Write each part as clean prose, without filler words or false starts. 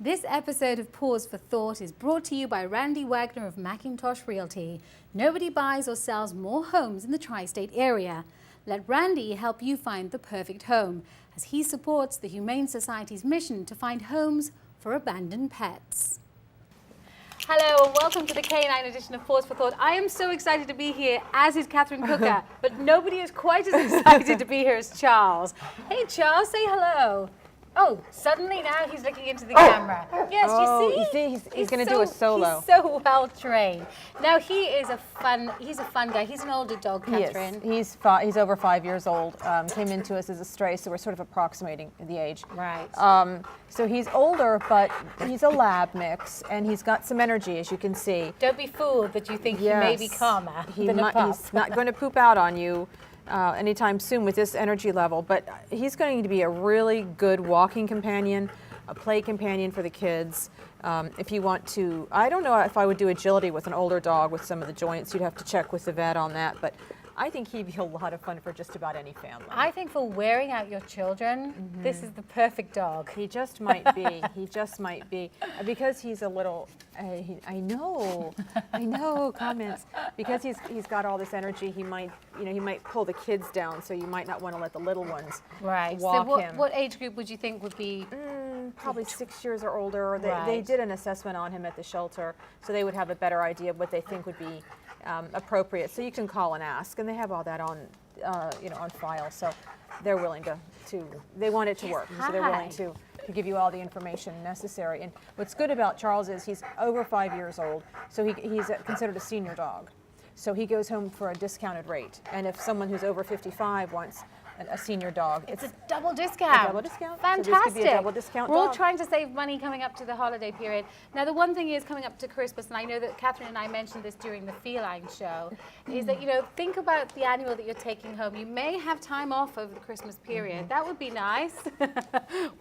This episode of Paws for Thought is brought to you by Randy Wagner of Macintosh Realty. Nobody buys or sells more homes in the tri-state area. Let Randy help you find the perfect home, as he supports the Humane Society's mission to find homes for abandoned pets. Hello and welcome to the Canine edition of Paws for Thought. I am so excited to be here, as is Catherine Cooker, but nobody is quite as excited to be here as Charles. Hey Charles, say hello. Oh, suddenly now he's looking into the camera. Yes, you see? He's going to do a solo. He's so well trained. Now he's a fun guy. He's an older dog, Catherine. Yes, he's over 5 years old. Came into us as a stray, so we're sort of approximating the age. Right. So he's older, but he's a lab mix, and he's got some energy, as you can see. Don't be fooled that you think he may be calmer than a pup. He's not going to poop out on you anytime soon with this energy level, but he's going to be a really good walking companion, a play companion for the kids. If you want to, I don't know if I would do agility with an older dog with some of the joints. You'd have to check with the vet on that, but I think he'd be a lot of fun for just about any family. I think for wearing out your children, this is the perfect dog. He just might be. He just might be. Because he's a little, I know, comments. Because he's got all this energy, he might pull the kids down, so you might not want to let the little ones walk him. What age group would you think would be? Probably 6 years or older. They did an assessment on him at the shelter, so they would have a better idea of what they think would be appropriate. So you can call and ask, and they have all that on, on file. So they're willing to they want it to work, so they're willing to give you all the information necessary. And what's good about Charles is he's over 5 years old, so he's considered a senior dog. So he goes home for a discounted rate. And if someone who's over 55 wants a senior dog, it's a double discount. A double discount. Fantastic. So this could be a double discount We're all dog. trying to save money coming up to the holiday period. Now, the one thing is coming up to Christmas, and I know that Catherine and I mentioned this during the feline show, is that, think about the annual that you're taking home. You may have time off over the Christmas period. That would be nice.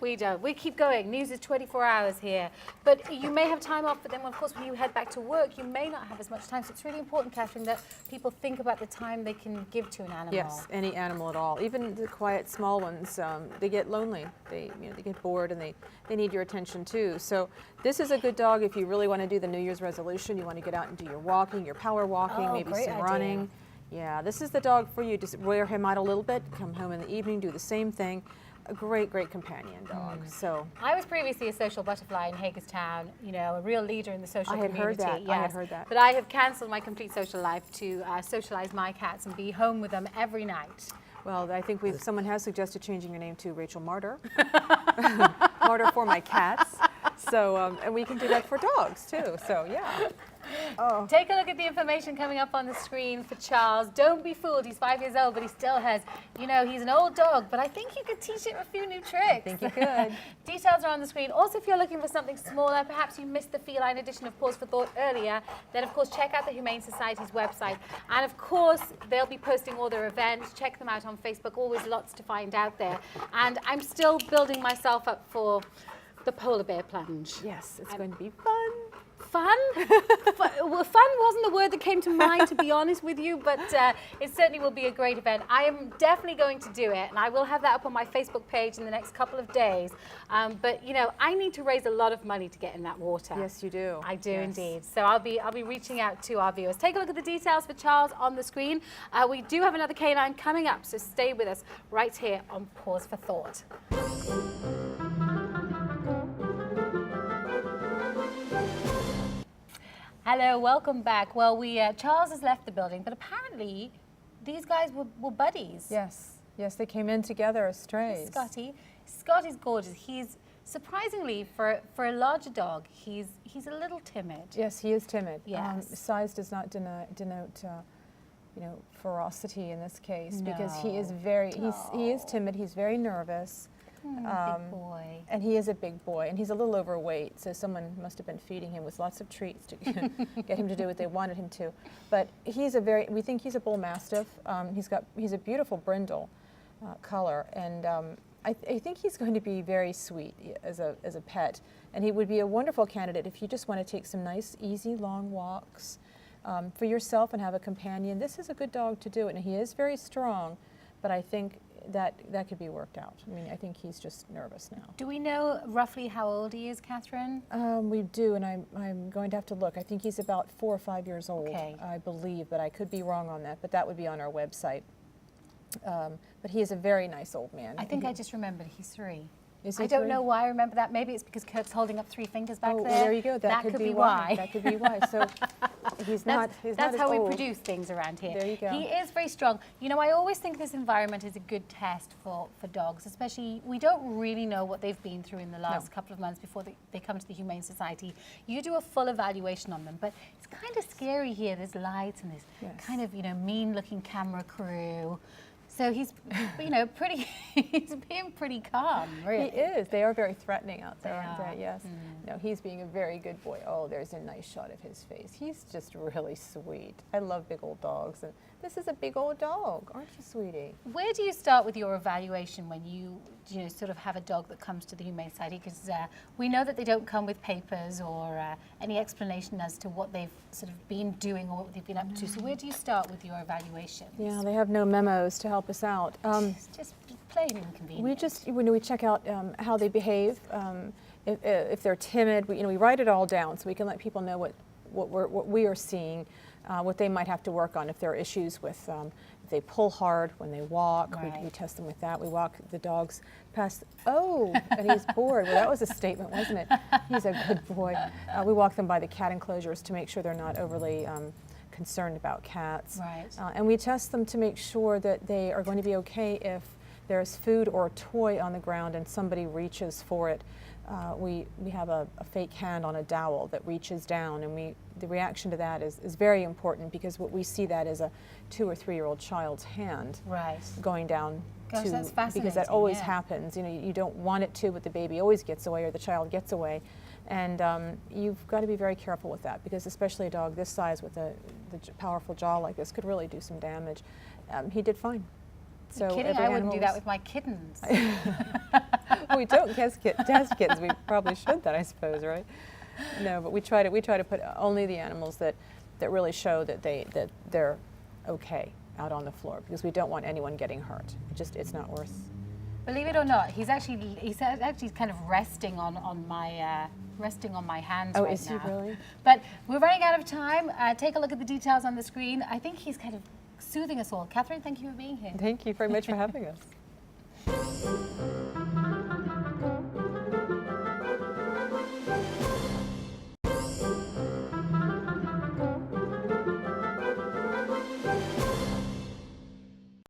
We don't. We keep going. News is 24 hours here. But you may have time off, but then, of course, when you head back to work, you may not have as much time. So it's really important, Catherine, that people think about the time they can give to an animal. Yes, any animal at all. Even the quiet small ones, they get lonely. They get bored, and they need your attention too. So this is a good dog if you really want to do the New Year's resolution. You want to get out and do your walking, your power walking, maybe some running. Yeah, this is the dog for you. Just wear him out a little bit, come home in the evening, do the same thing. A great companion dog. So I was previously a social butterfly in Hagerstown, a real leader in the social community. Heard that. Yes. I had heard that. But I have cancelled my complete social life to socialize my cats and be home with them every night. Well, I think someone has suggested changing your name to Raychel Martyr. Martyr for my cats. So, and we can do that for dogs too. So, yeah. Oh. Take a look at the information coming up on the screen for Charles. Don't be fooled. He's 5 years old, but he still has, he's an old dog, but I think you could teach him a few new tricks. I think you could. Details are on the screen. Also, if you're looking for something smaller, perhaps you missed the feline edition of Paws for Thought earlier, then of course check out the Humane Society's website. And of course, they'll be posting all their events. Check them out on Facebook. Always lots to find out there. And I'm still building myself up for the polar bear plunge. Yes, it's going to be fun. Fun? Well, fun wasn't the word that came to mind, to be honest with you, but it certainly will be a great event. I am definitely going to do it, and I will have that up on my Facebook page in the next couple of days. But I need to raise a lot of money to get in that water. Yes, you do. I do indeed. So I'll be reaching out to our viewers. Take a look at the details for Charles on the screen. We do have another canine coming up, so stay with us right here on Paws for Thought. Hello, welcome back. Well, Charles has left the building, but apparently these guys were buddies. Yes, they came in together as strays. Scotty's gorgeous. He's surprisingly, for a larger dog, he's a little timid. Yes, he is timid. Yes. Size does not denote ferocity in this case, because he is he is timid. He's very nervous. Big boy. And he is a big boy, and he's a little overweight, so someone must have been feeding him with lots of treats to get him to do what they wanted him to. But we think he's a bull mastiff. He's a beautiful brindle color, and I think he's going to be very sweet as a pet, and he would be a wonderful candidate if you just want to take some nice, easy, long walks for yourself and have a companion. This is a good dog to do it, and he is very strong, but I think that could be worked out. I mean, I think he's just nervous now. Do we know roughly how old he is, Catherine? We do, and I'm going to have to look. I think he's about 4 or 5 years old, okay. I believe, but I could be wrong on that, but that would be on our website. But he is a very nice old man. I think I just remembered he's 3. Is he I don't 3? know why I remember that. Maybe it's because Kirk's holding up 3 fingers back there. Oh, there you go. That could be why. That could be why. So he's not that's how old. We produce things around here. There you go. He is very strong. You know, I always think this environment is a good test for dogs, especially we don't really know what they've been through in the last couple of months before they come to the Humane Society. You do a full evaluation on them, but it's kind of scary here. There's lights and this kind of, you know, mean-looking camera crew. So he's, you know, he's being pretty calm, really. He is. They are very threatening out there, aren't they? Yes. Mm. No, he's being a very good boy. Oh, there's a nice shot of his face. He's just really sweet. I love big old dogs, and this is a big old dog, aren't you, sweetie? Where do you start with your evaluation when you know, sort of have a dog that comes to the Humane Society? Because we know that they don't come with papers or any explanation as to what they've sort of been doing or what they've been up to. So where do you start with your evaluation? Yeah, they have no memos to help us out. It's just plain inconvenient. We check out how they behave. If they're timid, we write it all down so we can let people know what we are seeing, what they might have to work on if there are issues with if they pull hard when they walk. Right. We test them with that. We walk the dogs past. Oh, and he's bored. Well, that was a statement, wasn't it? He's a good boy. We walk them by the cat enclosures to make sure they're not overly concerned about cats. Right. And we test them to make sure that they are going to be okay if there's food or a toy on the ground and somebody reaches for it. We have a fake hand on a dowel that reaches down, and the reaction to that is very important, because what we see that is a 2 or 3 year old child's hand going down. Gosh, that's fascinating. Because that always happens. You know, you don't want it to, but the baby always gets away, or the child gets away. And you've got to be very careful with that, because especially a dog this size with the powerful jaw like this could really do some damage. He did fine. So you're kidding? I wouldn't do that with my kittens. We don't test kittens. We probably should that, I suppose, right? No, but we try to put only the animals that really show that they're okay out on the floor, because we don't want anyone getting hurt. It's not worth. Believe it or not, he's actually kind of resting on my hands right now. Oh, is he really? But we're running out of time. Take a look at the details on the screen. I think he's kind of soothing us all. Catherine, thank you for being here. Thank you very much for having us.